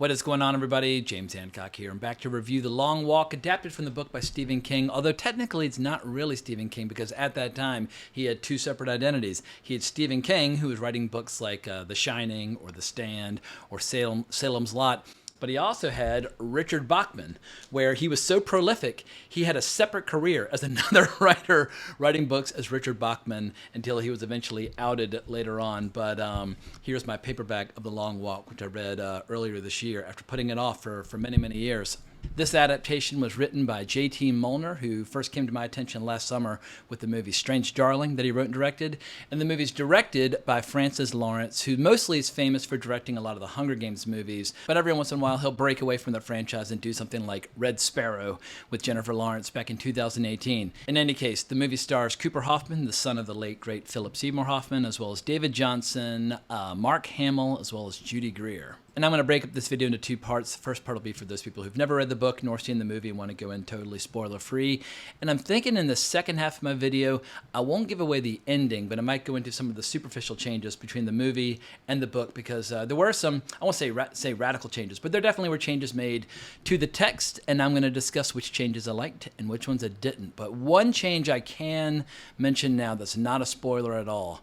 What is going on, everybody? James Hancock here. I'm back to review The Long Walk, adapted from the book by Stephen King, although technically it's not really Stephen King because at that time he had two separate identities. He had Stephen King, who was writing books like The Shining or The Stand or Salem's Lot, but he also had Richard Bachman, where he was so prolific, he had a separate career as another writer writing books as Richard Bachman until he was eventually outed later on. But here's my paperback of The Long Walk, which I read earlier this year after putting it off for many, many years. This adaptation was written by JT Mollner, who first came to my attention last summer with the movie Strange Darling that he wrote and directed. And the movie's directed by Francis Lawrence, who mostly is famous for directing a lot of the Hunger Games movies, but every once in a while he'll break away from the franchise and do something like Red Sparrow with Jennifer Lawrence back in 2018. In any case, the movie stars Cooper Hoffman, the son of the late, great Philip Seymour Hoffman, as well as David Johnson, Mark Hamill, as well as Judy Greer. And I'm going to break up this video into two parts. The first part will be for those people who've never read the book nor seen the movie and want to go in totally spoiler-free. And I'm thinking in the second half of my video, I won't give away the ending, but I might go into some of the superficial changes between the movie and the book because there were some, I won't say radical changes, but there definitely were changes made to the text, and I'm going to discuss which changes I liked and which ones I didn't. But one change I can mention now that's not a spoiler at all.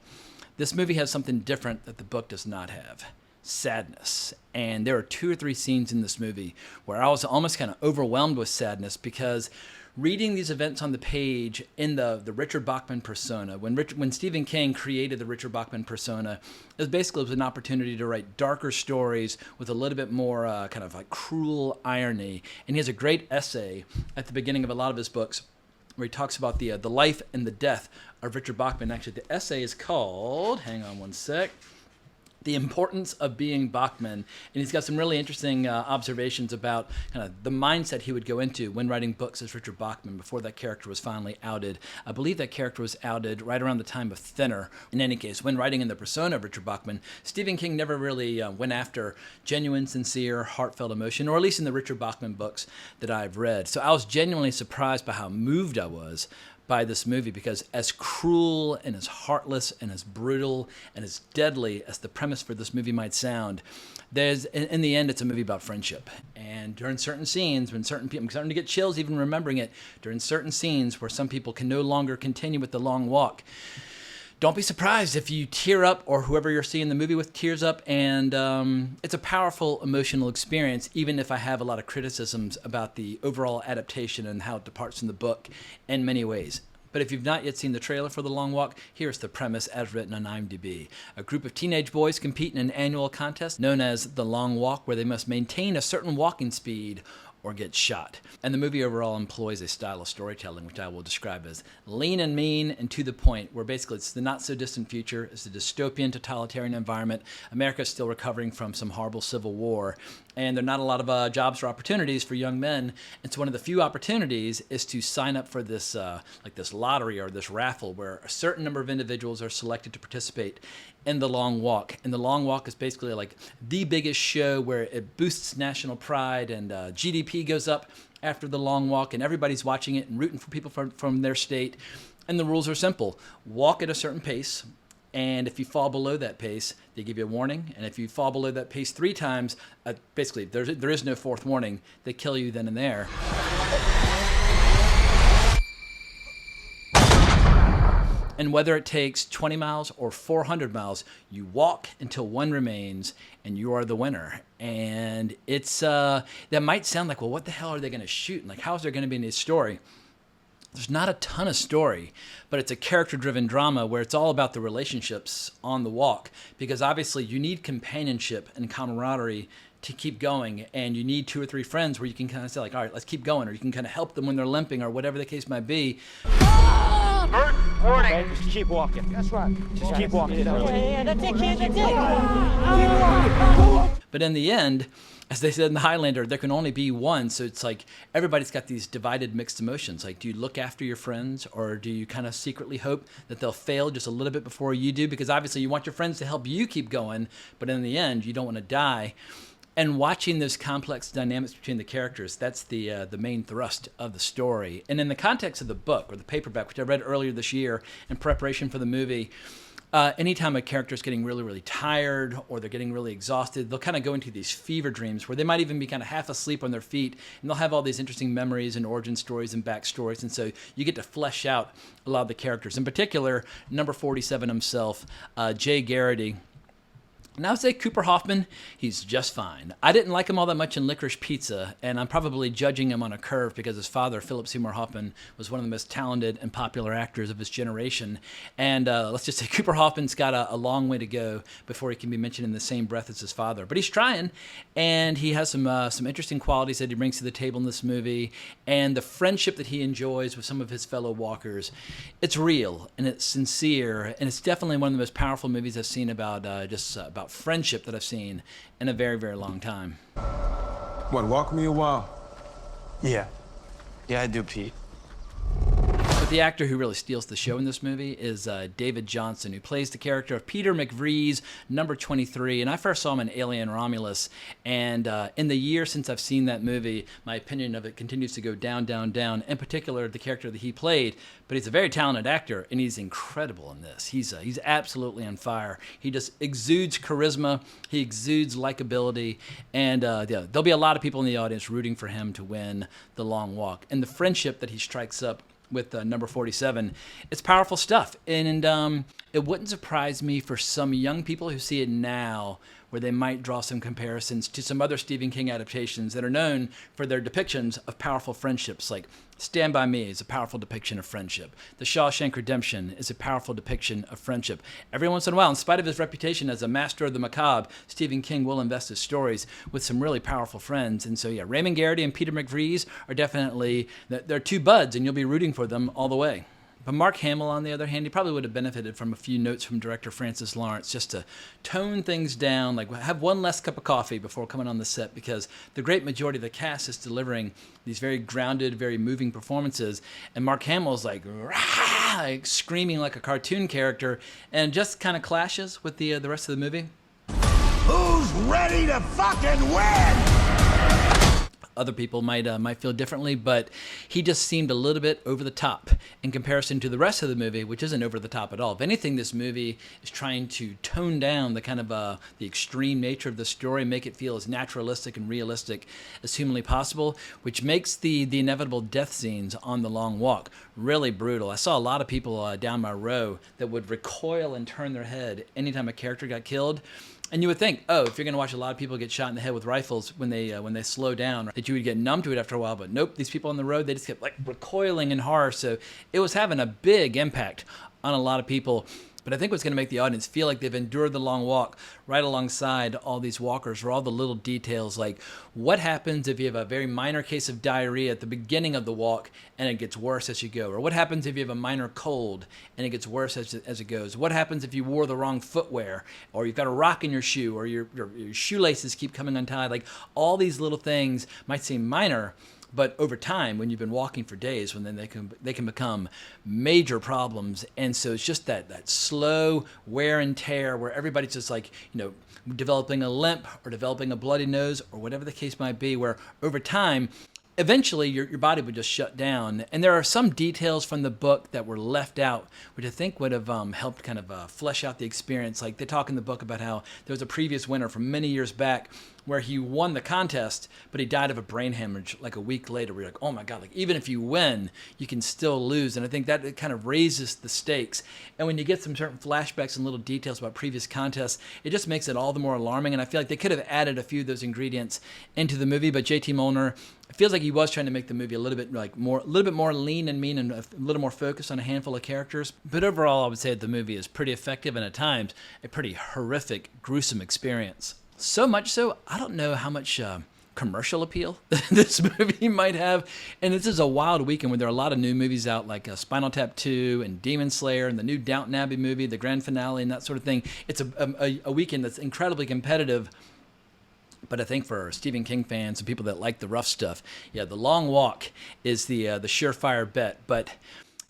This movie has something different that the book does not have. Sadness. And there are 2 or 3 scenes in this movie where I was almost kind of overwhelmed with sadness because reading these events on the page in the Richard Bachman persona, when Stephen King created the Richard Bachman persona, it was an opportunity to write darker stories with a little bit more kind of like cruel irony. And he has a great essay at the beginning of a lot of his books where he talks about the life and the death of Richard Bachman. Actually, the essay is called, hang on one sec, The Importance of Being Bachman, and he's got some really interesting observations about kind of the mindset he would go into when writing books as Richard Bachman before that character was finally outed. I believe that character was outed right around the time of Thinner. In any case, when writing in the persona of Richard Bachman, Stephen King never really went after genuine, sincere, heartfelt emotion, or at least in the Richard Bachman books that I've read. So I was genuinely surprised by how moved I was by this movie, because as cruel and as heartless and as brutal and as deadly as the premise for this movie might sound, there's in the end it's a movie about friendship. And during certain scenes, when certain people, I'm starting to get chills even remembering it, during certain scenes where some people can no longer continue with the long walk, don't be surprised if you tear up, or whoever you're seeing the movie with tears up, and it's a powerful emotional experience, even if I have a lot of criticisms about the overall adaptation and how it departs from the book in many ways. But if you've not yet seen the trailer for The Long Walk, here's the premise as written on IMDb. A group of teenage boys compete in an annual contest known as The Long Walk, where they must maintain a certain walking speed or get shot. And the movie overall employs a style of storytelling which I will describe as lean and mean and to the point, where basically it's the not-so-distant future, it's a dystopian, totalitarian environment. America's still recovering from some horrible civil war, and there are not a lot of jobs or opportunities for young men. And so one of the few opportunities is to sign up for this this lottery or this raffle where a certain number of individuals are selected to participate in The Long Walk. And The Long Walk is basically like the biggest show where it boosts national pride and GDP goes up after The Long Walk, and everybody's watching it and rooting for people from their state. And the rules are simple. Walk at a certain pace, and if you fall below that pace, they give you a warning. And if you fall below that pace 3 times, basically there is no 4th warning. They kill you then and there. And whether it takes 20 miles or 400 miles, you walk until one remains, and you are the winner. And it's that might sound like, well, what the hell are they going to shoot? And like, how is there going to be any story? There's not a ton of story, but it's a character-driven drama where it's all about the relationships on the walk, because obviously you need companionship and camaraderie to keep going, and you need 2 or 3 friends where you can kind of say like, all right, let's keep going, or you can kind of help them when they're limping or whatever the case might be. Alert! Warning! Okay, just keep walking. That's right. Just keep walking. Yeah, that's it, kid, that's it. But in the end, as they said in The Highlander, there can only be one. So it's like everybody's got these divided, mixed emotions. Like, do you look after your friends, or do you kind of secretly hope that they'll fail just a little bit before you do? Because obviously you want your friends to help you keep going, but in the end, you don't want to die. And watching those complex dynamics between the characters, that's the main thrust of the story. And in the context of the book, or the paperback, which I read earlier this year in preparation for the movie, anytime a character is getting really, really tired or they're getting really exhausted, they'll kind of go into these fever dreams where they might even be kind of half asleep on their feet, and they'll have all these interesting memories and origin stories and backstories. And so you get to flesh out a lot of the characters. In particular, number 47 himself, Jay Garrity. And I would say Cooper Hoffman, he's just fine. I didn't like him all that much in Licorice Pizza, and I'm probably judging him on a curve because his father, Philip Seymour Hoffman, was one of the most talented and popular actors of his generation. And let's just say Cooper Hoffman's got a long way to go before he can be mentioned in the same breath as his father. But he's trying, and he has some interesting qualities that he brings to the table in this movie. And the friendship that he enjoys with some of his fellow walkers, it's real, and it's sincere, and it's definitely one of the most powerful movies I've seen about about friendship that I've seen in a very, very long time. What, walk me a while? Yeah. Yeah, I do, Pete. But the actor who really steals the show in this movie is David Johnson, who plays the character of Peter McVries, number 23. And I first saw him in Alien Romulus. And in the year since I've seen that movie, my opinion of it continues to go down, down, down. In particular, the character that he played. But he's a very talented actor, and he's incredible in this. He's absolutely on fire. He just exudes charisma. He exudes likability. And there'll be a lot of people in the audience rooting for him to win the long walk. And the friendship that he strikes up with number 47, it's powerful stuff. And it wouldn't surprise me for some young people who see it now where they might draw some comparisons to some other Stephen King adaptations that are known for their depictions of powerful friendships. Like Stand By Me is a powerful depiction of friendship. The Shawshank Redemption is a powerful depiction of friendship. Every once in a while, in spite of his reputation as a master of the macabre, Stephen King will invest his stories with some really powerful friends. And so, yeah, Raymond Garrity and Peter McVries are definitely, they're two buds, and you'll be rooting for them all the way. But Mark Hamill, on the other hand, he probably would have benefited from a few notes from director Francis Lawrence just to tone things down, like have one less cup of coffee before coming on the set, because the great majority of the cast is delivering these very grounded, very moving performances, and Mark Hamill's like screaming like a cartoon character, and it just kind of clashes with the rest of the movie. Who's ready to fucking win? Other people might feel differently, but he just seemed a little bit over the top in comparison to the rest of the movie, which isn't over the top at all. If anything, this movie is trying to tone down the kind of the extreme nature of the story, make it feel as naturalistic and realistic as humanly possible, which makes the inevitable death scenes on the long walk really brutal. I saw a lot of people down my row that would recoil and turn their head anytime a character got killed. And you would think, oh, if you're going to watch a lot of people get shot in the head with rifles when they slow down, that you would get numb to it after a while. But nope, these people on the road, they just kept like recoiling in horror. So it was having a big impact on a lot of people. But I think what's going to make the audience feel like they've endured the long walk right alongside all these walkers are all the little details, like what happens if you have a very minor case of diarrhea at the beginning of the walk and it gets worse as you go? Or what happens if you have a minor cold and it gets worse as it goes? What happens if you wore the wrong footwear, or you've got a rock in your shoe, or your shoelaces keep coming untied? Like all these little things might seem minor, but over time, when you've been walking for days, when then they can become major problems. And so it's just that slow wear and tear where everybody's just like, developing a limp or developing a bloody nose or whatever the case might be, where over time, eventually your body would just shut down. And there are some details from the book that were left out, which I think would have helped kind of flesh out the experience. Like they talk in the book about how there was a previous winner from many years back where he won the contest, but he died of a brain hemorrhage like a week later. We're like, oh my God, like even if you win, you can still lose. And I think that it kind of raises the stakes. And when you get some certain flashbacks and little details about previous contests, it just makes it all the more alarming. And I feel like they could have added a few of those ingredients into the movie, but JT Mollner, it feels like he was trying to make the movie a little bit more lean and mean and a little more focused on a handful of characters. But overall, I would say that the movie is pretty effective and at times a pretty horrific, gruesome experience. So much so, I don't know how much commercial appeal this movie might have. And this is a wild weekend where there are a lot of new movies out, like Spinal Tap 2 and Demon Slayer and the new Downton Abbey movie, the grand finale and that sort of thing. It's a weekend that's incredibly competitive. But I think for Stephen King fans and people that like the rough stuff, yeah, The Long Walk is the surefire bet. But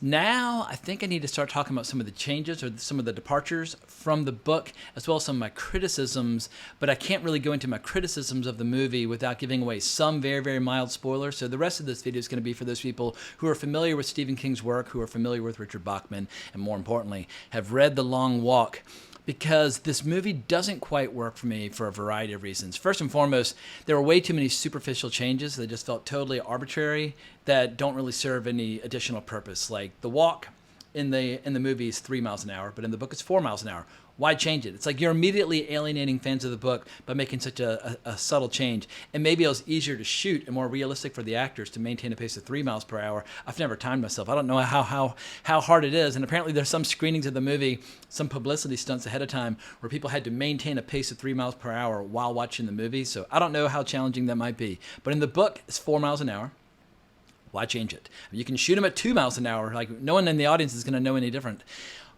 Now, I think I need to start talking about some of the changes or some of the departures from the book, as well as some of my criticisms, but I can't really go into my criticisms of the movie without giving away some very, very mild spoilers. So the rest of this video is going to be for those people who are familiar with Stephen King's work, who are familiar with Richard Bachman, and more importantly, have read The Long Walk. Because this movie doesn't quite work for me for a variety of reasons. First and foremost, there were way too many superficial changes that just felt totally arbitrary that don't really serve any additional purpose. Like the walk in the movie is 3 miles an hour, but in the book it's 4 miles an hour. Why change it? It's like you're immediately alienating fans of the book by making such a subtle change. And maybe it was easier to shoot and more realistic for the actors to maintain a pace of 3 miles per hour. I've never timed myself. I don't know how hard it is. And apparently there's some screenings of the movie, some publicity stunts ahead of time where people had to maintain a pace of 3 miles per hour while watching the movie. So I don't know how challenging that might be. But in the book, it's 4 miles an hour. Why change it? You can shoot them at 2 miles an hour. Like no one in the audience is going to know any different.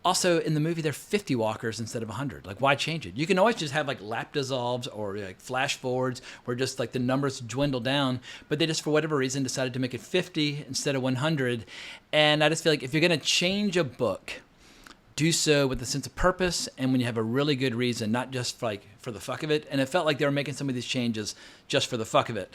Also, in the movie, there are 50 walkers instead of 100. Like, why change it? You can always just have, like, lap dissolves or, like, flash forwards where just, like, the numbers dwindle down. But they just, for whatever reason, decided to make it 50 instead of 100. And I just feel like if you're going to change a book, do so with a sense of purpose and when you have a really good reason, not just, for the fuck of it. And it felt like they were making some of these changes just for the fuck of it.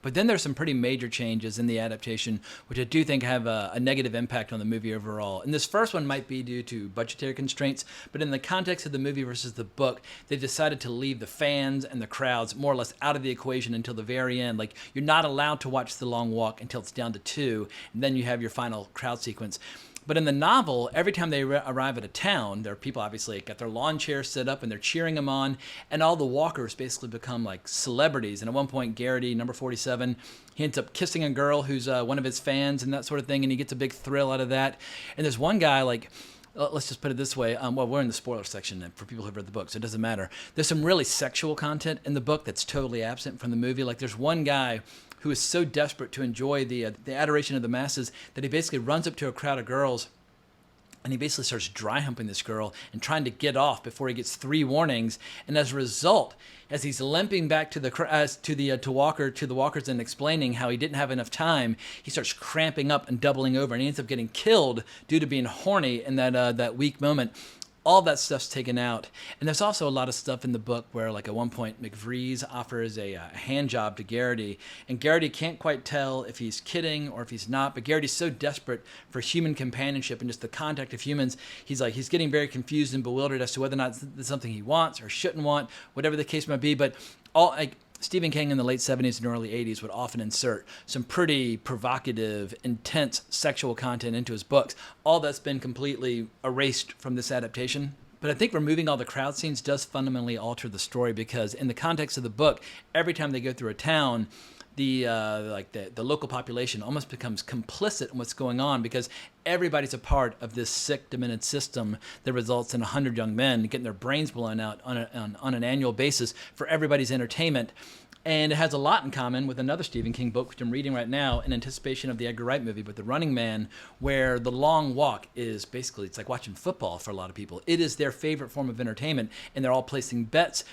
But then there's some pretty major changes in the adaptation, which I do think have a negative impact on the movie overall. And this first one might be due to budgetary constraints, but in the context of the movie versus the book, they've decided to leave the fans and the crowds more or less out of the equation until the very end. Like, you're not allowed to watch The Long Walk until it's down to 2, and then you have your final crowd sequence. But in the novel, every time they arrive at a town, there are people obviously got their lawn chairs set up and they're cheering them on, and all the walkers basically become like celebrities. And at one point, Garrity, number 47, he ends up kissing a girl who's one of his fans and that sort of thing, and he gets a big thrill out of that. And there's one guy, like, let's just put it this way. Well, we're in the spoiler section for people who've read the book, so it doesn't matter. There's some really sexual content in the book that's totally absent from the movie. Like, there's one guy who is so desperate to enjoy the adoration of the masses that he basically runs up to a crowd of girls and he basically starts dry humping this girl and trying to get off before he gets 3 warnings. And as a result, as he's limping back to the walkers and explaining how he didn't have enough time, he starts cramping up and doubling over, and he ends up getting killed due to being horny in that weak moment. All that stuff's taken out. And there's also a lot of stuff in the book where, like, at one point, McVries offers a hand job to Garrity, and Garrity can't quite tell if he's kidding or if he's not, but Garrity's so desperate for human companionship and just the contact of humans, he's getting very confused and bewildered as to whether or not it's something he wants or shouldn't want, whatever the case might be. But Stephen King in the late 70s and early 80s would often insert some pretty provocative, intense sexual content into his books. All that's been completely erased from this adaptation. But I think removing all the crowd scenes does fundamentally alter the story, because in the context of the book, every time they go through a town, the local population almost becomes complicit in what's going on, because everybody's a part of this sick, demented system that results in 100 young men getting their brains blown out on an annual basis for everybody's entertainment. And it has a lot in common with another Stephen King book, which I'm reading right now in anticipation of the Edgar Wright movie, but The Running Man, where The Long Walk is basically, it's like watching football for a lot of people. It is their favorite form of entertainment, and they're all placing bets.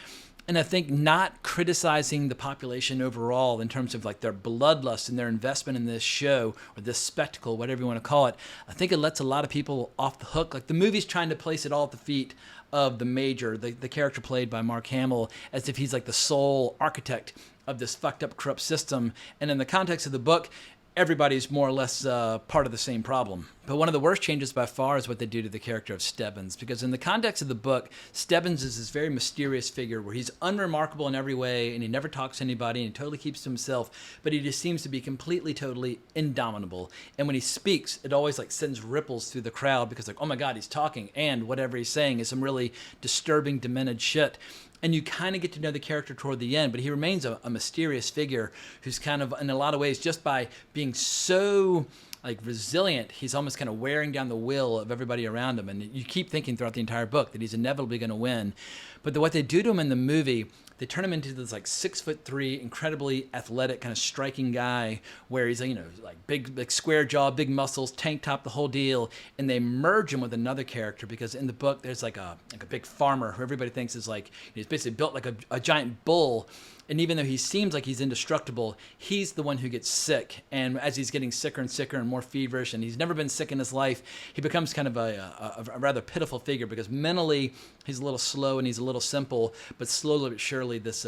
And I think not criticizing the population overall in terms of like their bloodlust and their investment in this show or this spectacle, whatever you want to call it, I think it lets a lot of people off the hook. Like, the movie's trying to place it all at the feet of the Major, the character played by Mark Hamill, as if he's like the sole architect of this fucked up, corrupt system. And in the context of the book, everybody's more or less part of the same problem. But one of the worst changes by far is what they do to the character of Stebbins, because in the context of the book, Stebbins is this very mysterious figure where he's unremarkable in every way, and he never talks to anybody, and he totally keeps to himself, but he just seems to be completely, totally indomitable. And when he speaks, it always like sends ripples through the crowd, because like, oh my God, he's talking, and whatever he's saying is some really disturbing, demented shit. And you kind of get to know the character toward the end, but he remains a mysterious figure who's kind of, in a lot of ways, just by being so like resilient, he's almost kind of wearing down the will of everybody around him. And you keep thinking throughout the entire book that he's inevitably going to win. But what they do to him in the movie, they turn him into this like 6'3", incredibly athletic, kind of striking guy, where he's like big square jaw, big muscles, tank top, the whole deal. And they merge him with another character because in the book there's like a big farmer who everybody thinks is like, he's basically built like a giant bull. And even though he seems like he's indestructible, he's the one who gets sick. And as he's getting sicker and sicker and more feverish, and he's never been sick in his life, he becomes kind of a rather pitiful figure because mentally he's a little slow and he's a little simple, but slowly but surely this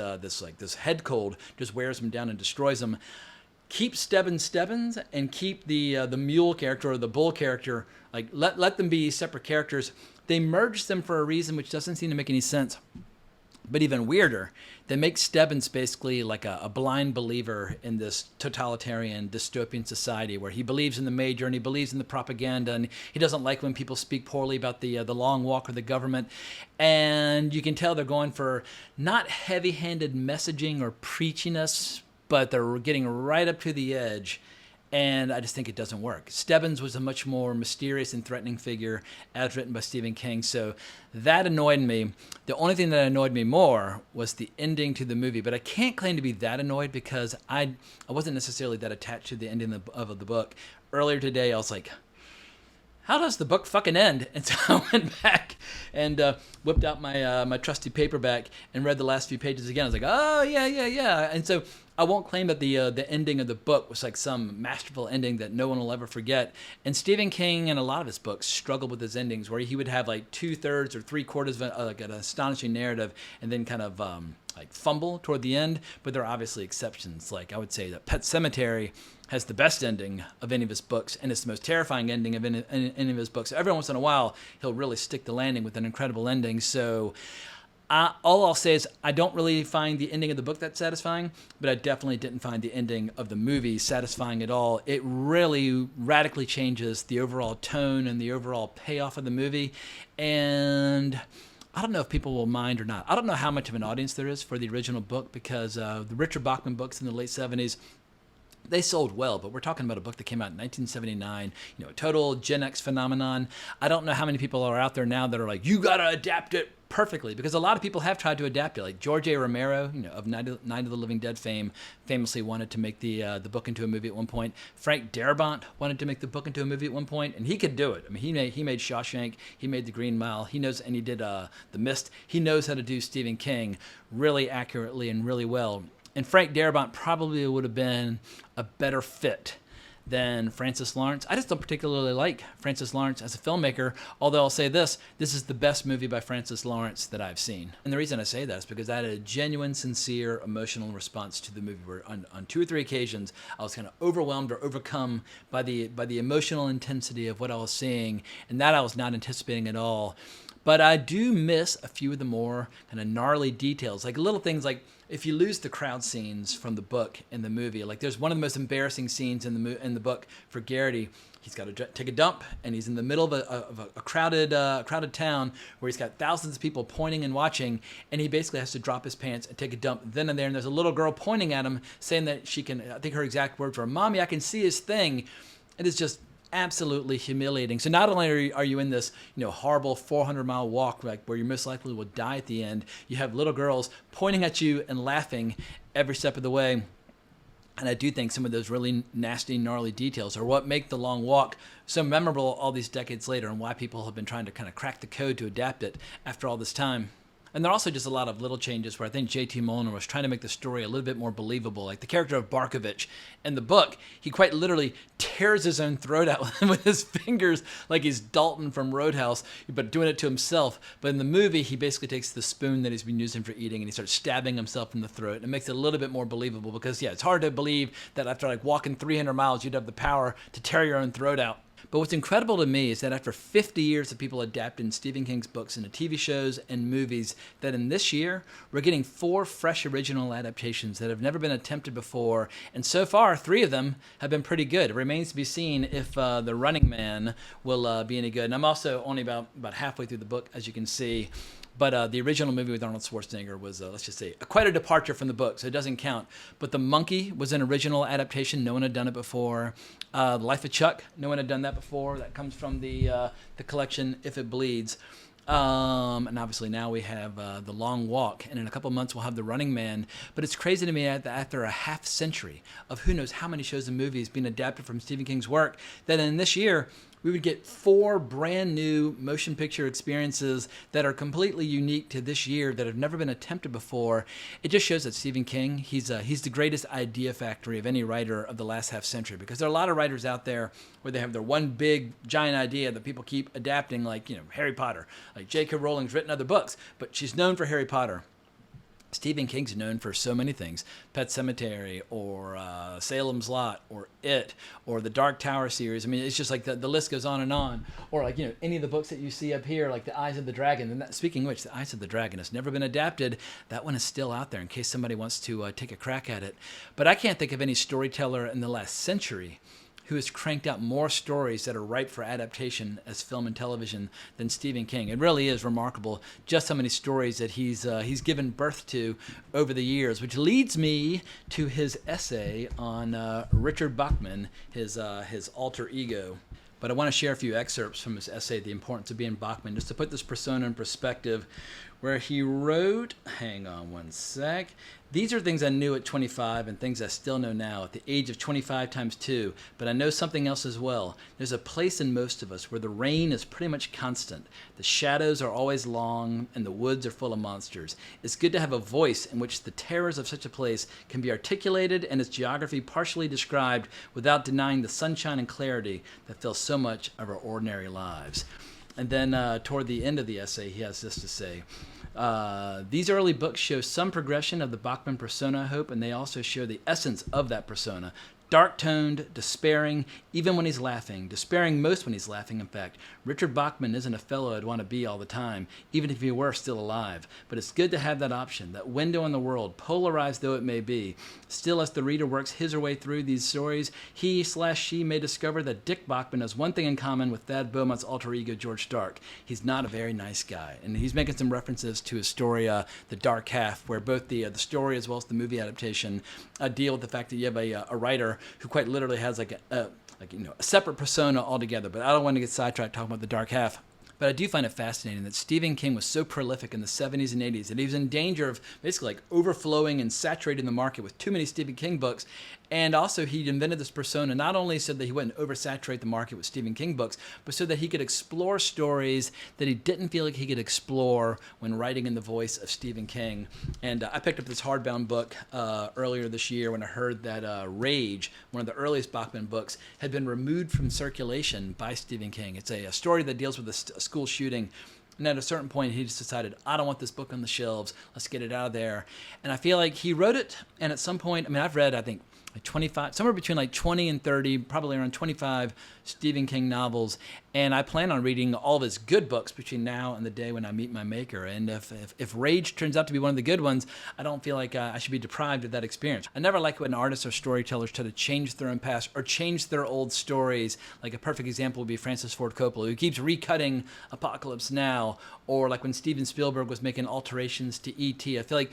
head cold just wears him down and destroys him. Keep Stebbins and keep the mule character or the bull character, like let them be separate characters. They merged them for a reason which doesn't seem to make any sense. But even weirder, they make Stebbins basically like a blind believer in this totalitarian dystopian society where he believes in the major and he believes in the propaganda and he doesn't like when people speak poorly about the long walk or the government. And you can tell they're going for not heavy-handed messaging or preachiness, but they're getting right up to the edge. And I just think it doesn't work. Stebbins was a much more mysterious and threatening figure as written by Stephen King. So that annoyed me. The only thing that annoyed me more was the ending to the movie. But I can't claim to be that annoyed because I wasn't necessarily that attached to the ending of the book. Earlier today, I was like, how does the book fucking end? And so I went back and whipped out my trusty paperback and read the last few pages again. I was like, oh, yeah. And so I won't claim that the ending of the book was like some masterful ending that no one will ever forget. And Stephen King and a lot of his books struggled with his endings where he would have like 2/3 or 3/4 of like an astonishing narrative and then kind of like fumble toward the end. But there are obviously exceptions. Like I would say that Pet Sematary has the best ending of any of his books, and it's the most terrifying ending of any of his books. Every once in a while, he'll really stick the landing with an incredible ending. So all I'll say is I don't really find the ending of the book that satisfying, but I definitely didn't find the ending of the movie satisfying at all. It really radically changes the overall tone and the overall payoff of the movie, and I don't know if people will mind or not. I don't know how much of an audience there is for the original book because the Richard Bachman books in the late 70s, they sold well, but we're talking about a book that came out in 1979, a total Gen X phenomenon. I don't know how many people are out there now that are like, you got to adapt it perfectly, because a lot of people have tried to adapt it. Like George A. Romero, of Night of the Living Dead fame, famously wanted to make the book into a movie at one point. Frank Darabont wanted to make the book into a movie at one point, and he could do it. I mean, he made Shawshank, he made The Green Mile, he knows, and he did The Mist. He knows how to do Stephen King really accurately and really well. And Frank Darabont probably would have been a better fit than Francis Lawrence. I just don't particularly like Francis Lawrence as a filmmaker, although I'll say this is the best movie by Francis Lawrence that I've seen. And the reason I say that is because I had a genuine, sincere, emotional response to the movie where on 2 or 3 occasions I was kind of overwhelmed or overcome by the emotional intensity of what I was seeing, and that I was not anticipating at all. But I do miss a few of the more kind of gnarly details, like little things like if you lose the crowd scenes from the book and the movie, like there's one of the most embarrassing scenes in the book for Garrity. He's got to take a dump, and he's in the middle of a crowded town where he's got thousands of people pointing and watching, and he basically has to drop his pants and take a dump then and there. And there's a little girl pointing at him, saying that she can. I think her exact words were, "Mommy, I can see his thing." It is just absolutely humiliating. So not only are you in this, horrible 400-mile walk, like where you most likely will die at the end, you have little girls pointing at you and laughing every step of the way. And I do think some of those really nasty, gnarly details are what make The Long Walk so memorable all these decades later, and why people have been trying to kind of crack the code to adapt it after all this time. And there are also just a lot of little changes where I think JT Mollner was trying to make the story a little bit more believable. Like the character of Barkovich in the book, he quite literally tears his own throat out with his fingers like he's Dalton from Roadhouse, but doing it to himself. But in the movie, he basically takes the spoon that he's been using for eating and he starts stabbing himself in the throat. And it makes it a little bit more believable because, it's hard to believe that after like walking 300 miles, you'd have the power to tear your own throat out. But what's incredible to me is that after 50 years of people adapting Stephen King's books into TV shows and movies, that in this year, we're getting 4 fresh original adaptations that have never been attempted before. And so far, 3 of them have been pretty good. It remains to be seen if The Running Man will be any good. And I'm also only about halfway through the book, as you can see. But the original movie with Arnold Schwarzenegger was, let's just say, quite a departure from the book, so it doesn't count. But The Monkey was an original adaptation. No one had done it before. The Life of Chuck, no one had done that before. That comes from the collection If It Bleeds. And obviously now we have The Long Walk, and in a couple months we'll have The Running Man. But it's crazy to me that after a half century of who knows how many shows and movies being adapted from Stephen King's work, that in this year we would get 4 brand new motion picture experiences that are completely unique to this year that have never been attempted before. It just shows that Stephen King, he's the greatest idea factory of any writer of the last half century, because there are a lot of writers out there where they have their one big giant idea that people keep adapting, like, Harry Potter. Like J.K. Rowling's written other books, but she's known for Harry Potter. Stephen King's known for so many things. Pet Sematary, or Salem's Lot, or It, or the Dark Tower series. I mean, it's just like the list goes on and on. Or like, any of the books that you see up here, like The Eyes of the Dragon. And speaking of which, The Eyes of the Dragon has never been adapted. That one is still out there in case somebody wants to take a crack at it. But I can't think of any storyteller in the last century who has cranked out more stories that are ripe for adaptation as film and television than Stephen King. It really is remarkable just how many stories that he's given birth to over the years, which leads me to his essay on Richard Bachman, his alter ego. But I want to share a few excerpts from his essay, The Importance of Being Bachman, just to put this persona in perspective, where he wrote, hang on one sec, these are things I knew at 25 and things I still know now at the age of 25 times 2, but I know something else as well. There's a place in most of us where the rain is pretty much constant, the shadows are always long, and the woods are full of monsters. It's good to have a voice in which the terrors of such a place can be articulated and its geography partially described without denying the sunshine and clarity that fill so much of our ordinary lives. And then toward the end of the essay, he has this to say. These early books show some progression of the Bachman persona, I hope, and they also show the essence of that persona. Dark-toned, despairing, even when he's laughing. Despairing most when he's laughing, in fact. Richard Bachman isn't a fellow I'd want to be all the time, even if he were still alive. But it's good to have that option, that window on the world, polarized though it may be. Still, as the reader works his or her way through these stories, he/she may discover that Dick Bachman has one thing in common with Thad Beaumont's alter ego, George Stark. He's not a very nice guy. And he's making some references to his story, The Dark Half, where both the story as well as the movie adaptation deal with the fact that you have a writer who quite literally has a separate persona altogether. But I don't want to get sidetracked talking about The Dark Half. But I do find it fascinating that Stephen King was so prolific in the 70s and 80s that he was in danger of basically overflowing and saturating the market with too many Stephen King books. And also he invented this persona not only so that he wouldn't oversaturate the market with Stephen King books, but so that he could explore stories that he didn't feel like he could explore when writing in the voice of Stephen King. And I picked up this hardbound book earlier this year when I heard that Rage, one of the earliest Bachman books, had been removed from circulation by Stephen King. It's a story that deals with a school shooting. And at a certain point, he just decided, I don't want this book on the shelves. Let's get it out of there. And I feel like he wrote it. And at some point, I've read, I think, 25, somewhere between like 20 and 30, probably around 25 Stephen King novels. And I plan on reading all of his good books between now and the day when I meet my maker. And if Rage turns out to be one of the good ones, I don't feel like I should be deprived of that experience. I never like when artists or storytellers try to change their own past or change their old stories. Like a perfect example would be Francis Ford Coppola, who keeps recutting Apocalypse Now, or like when Steven Spielberg was making alterations to E.T. I feel like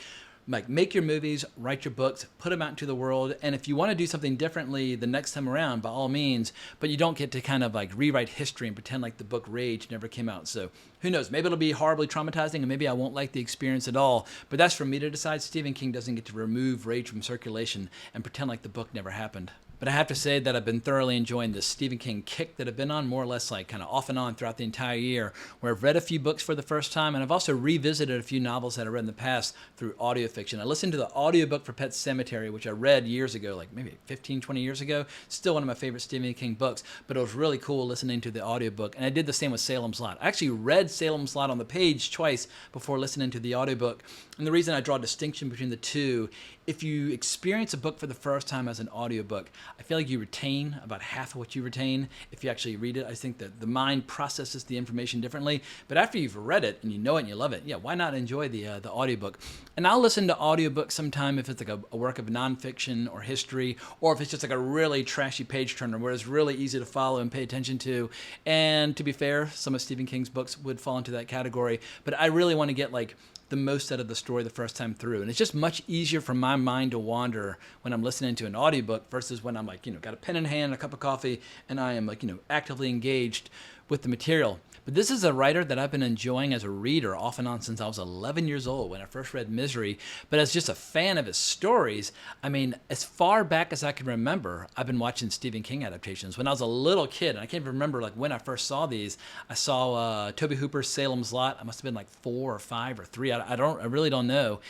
make your movies, write your books, put them out into the world, and if you want to do something differently the next time around, by all means, but you don't get to kind of like rewrite history and pretend like the book Rage never came out. So who knows, maybe it'll be horribly traumatizing and maybe I won't like the experience at all, but that's for me to decide. Stephen King doesn't get to remove Rage from circulation and pretend like the book never happened. But I have to say that I've been thoroughly enjoying this Stephen King kick that I've been on, more or less like kind of off and on throughout the entire year, where I've read a few books for the first time, and I've also revisited a few novels that I read in the past through audio fiction. I listened to the audiobook for Pet Sematary, which I read years ago, like maybe 15, 20 years ago. Still one of my favorite Stephen King books, but it was really cool listening to the audiobook. And I did the same with Salem's Lot. I actually read Salem's Lot on the page twice before listening to the audiobook. And the reason I draw a distinction between the two, if you experience a book for the first time as an audiobook, I feel like you retain about half of what you retain if you actually read it. I think that the mind processes the information differently. But after you've read it and you know it and you love it, yeah, why not enjoy the audiobook? And I'll listen to audiobooks sometime if it's like a work of nonfiction or history, or if it's just like a really trashy page turner where it's really easy to follow and pay attention to. And to be fair, some of Stephen King's books would fall into that category. But I really want to get like the most out of the story the first time through. And it's just much easier for my mind to wander when I'm listening to an audiobook versus when I'm like, got a pen in hand, a cup of coffee, and I am like, actively engaged with the material. But this is a writer that I've been enjoying as a reader off and on since I was 11 years old when I first read Misery. But as just a fan of his stories, I mean, as far back as I can remember, I've been watching Stephen King adaptations. When I was a little kid, and I can't even remember like when I first saw these, I saw Tobe Hooper's Salem's Lot. I must have been like 4 or 5 or 3. I really don't know.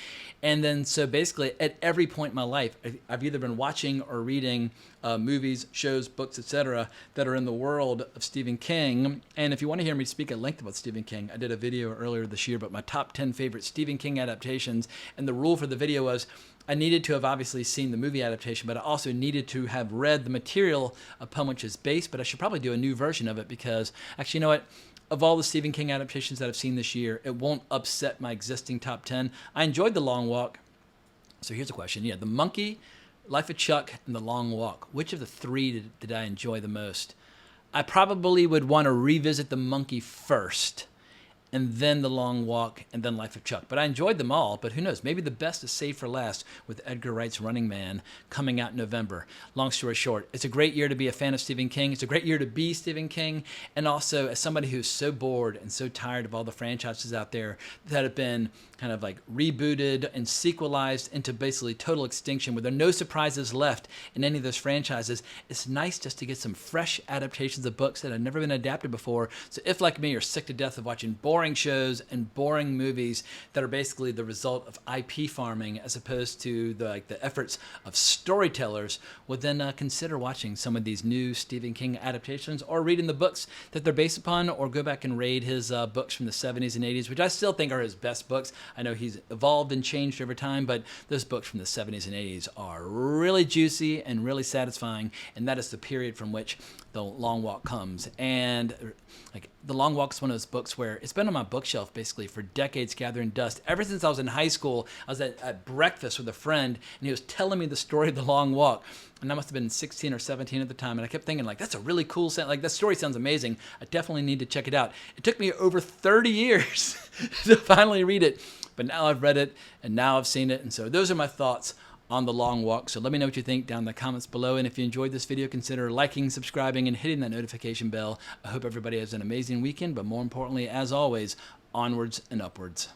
And then so basically at every point in my life, I've either been watching or reading movies, shows, books, etc. that are in the world of Stephen King. And if you want to hear me speak at length about Stephen King, I did a video earlier this year about my top 10 favorite Stephen King adaptations. And the rule for the video was I needed to have obviously seen the movie adaptation, but I also needed to have read the material upon which it's based. But I should probably do a new version of it because actually, you know what? Of all the Stephen King adaptations that I've seen this year, it won't upset my existing top 10. I enjoyed The Long Walk. So here's a question. Yeah, The Monkey, Life of Chuck, and The Long Walk. Which of the 3 did I enjoy the most? I probably would want to revisit The Monkey first, and then The Long Walk, and then Life of Chuck. But I enjoyed them all, but who knows? Maybe the best is saved for last with Edgar Wright's Running Man coming out in November. Long story short, it's a great year to be a fan of Stephen King. It's a great year to be Stephen King. And also, as somebody who's so bored and so tired of all the franchises out there that have been kind of like rebooted and sequelized into basically total extinction where there are no surprises left in any of those franchises, it's nice just to get some fresh adaptations of books that have never been adapted before. So if, like me, you're sick to death of watching boring shows and boring movies that are basically the result of IP farming as opposed to the efforts of storytellers, well then consider watching some of these new Stephen King adaptations or reading the books that they're based upon, or go back and read his books from the 70s and 80s, which I still think are his best books. I know he's evolved and changed over time, but those books from the 70s and 80s are really juicy and really satisfying, and that is the period from which The Long Walk comes. And like The Long Walk is one of those books where it's been on my bookshelf basically for decades, gathering dust. Ever since I was in high school, I was at breakfast with a friend, and he was telling me the story of The Long Walk. And I must have been 16 or 17 at the time, and I kept thinking, like, that's a really cool sound. Like, that story sounds amazing. I definitely need to check it out. It took me over 30 years to finally read it, but now I've read it, and now I've seen it. And so those are my thoughts on The Long Walk. So let me know what you think down in the comments below. And if you enjoyed this video, consider liking, subscribing, and hitting that notification bell. I hope everybody has an amazing weekend, but more importantly, as always, onwards and upwards.